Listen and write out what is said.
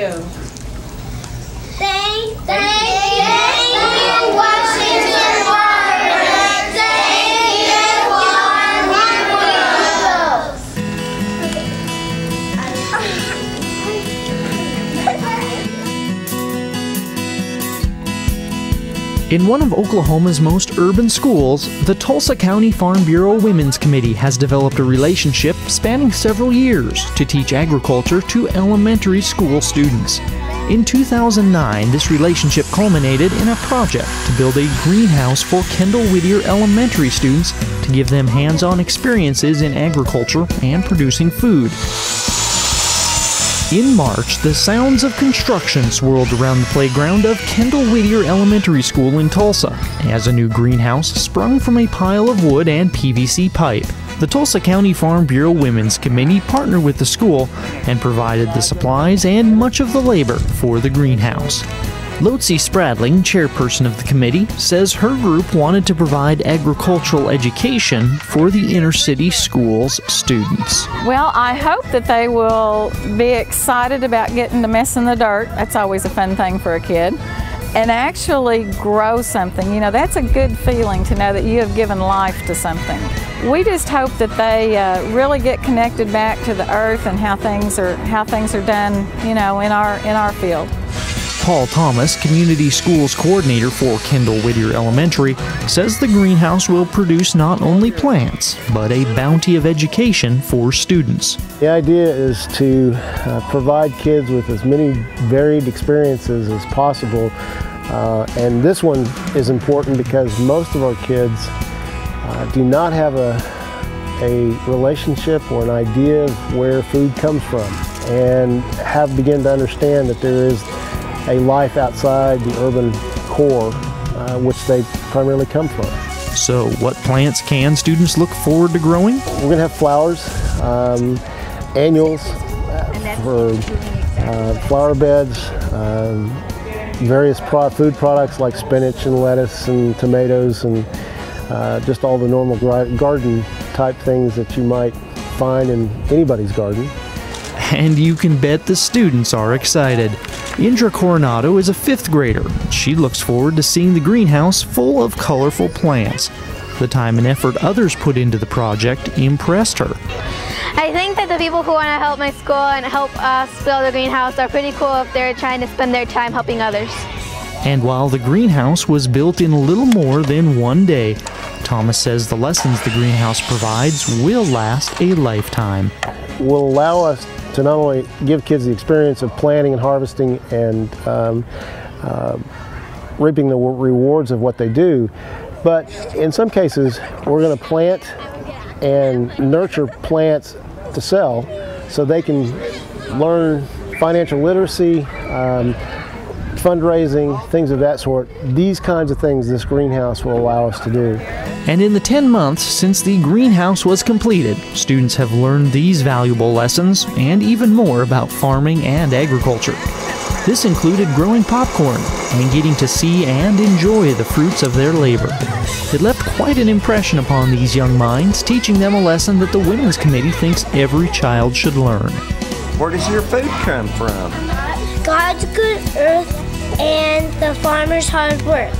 you. Thank you, Washington Farmers. Thank you, In one of Oklahoma's most urban schools, the Tulsa County Farm Bureau Women's Committee has developed a relationship spanning several years to teach agriculture to elementary school students. In 2009, this relationship culminated in a project to build a greenhouse for Kendall-Whittier elementary students to give them hands-on experiences in agriculture and producing food. In March, the sounds of construction swirled around the playground of Kendall-Whittier Elementary School in Tulsa as a new greenhouse sprung from a pile of wood and PVC pipe. The Tulsa County Farm Bureau Women's Committee partnered with the school and provided the supplies and much of the labor for the greenhouse. Lotsie Spradling, chairperson of the committee, says her group wanted to provide agricultural education for the inner-city schools' students. Well, I hope that they will be excited about getting to mess in the dirt. That's always a fun thing for a kid. And actually grow something. You know, that's a good feeling to know that you have given life to something. We just hope that they really get connected back to the earth and how things are done, you know, in our field. Paul Thomas, Community Schools Coordinator for Kendall-Whittier Elementary, says the greenhouse will produce not only plants, but a bounty of education for students. The idea is to provide kids with as many varied experiences as possible, and this one is important because most of our kids do not have a relationship or an idea of where food comes from, and have begun to understand that there is a life outside the urban core, which they primarily come from. So what plants can students look forward to growing? We're going to have flowers, annuals for flower beds, various food products like spinach and lettuce and tomatoes, and just all the normal garden type things that you might find in anybody's garden. And you can bet the students are excited. Indra Coronado is a 5th grader. She looks forward to seeing the greenhouse full of colorful plants. The time and effort others put into the project impressed her. I think that the people who want to help my school and help us build a greenhouse are pretty cool if they're trying to spend their time helping others. And while the greenhouse was built in a little more than one day, Thomas says the lessons the greenhouse provides will last a lifetime. Will allow us to not only give kids the experience of planting and harvesting and reaping the rewards of what they do, but in some cases we're going to plant and nurture plants to sell so they can learn financial literacy, fundraising, things of that sort. These kinds of things this greenhouse will allow us to do. And in the 10 months since the greenhouse was completed, students have learned these valuable lessons and even more about farming and agriculture. This included growing popcorn and getting to see and enjoy the fruits of their labor. It left quite an impression upon these young minds, teaching them a lesson that the Women's Committee thinks every child should learn. Where does your food come from? God's good earth and the farmer's hard work.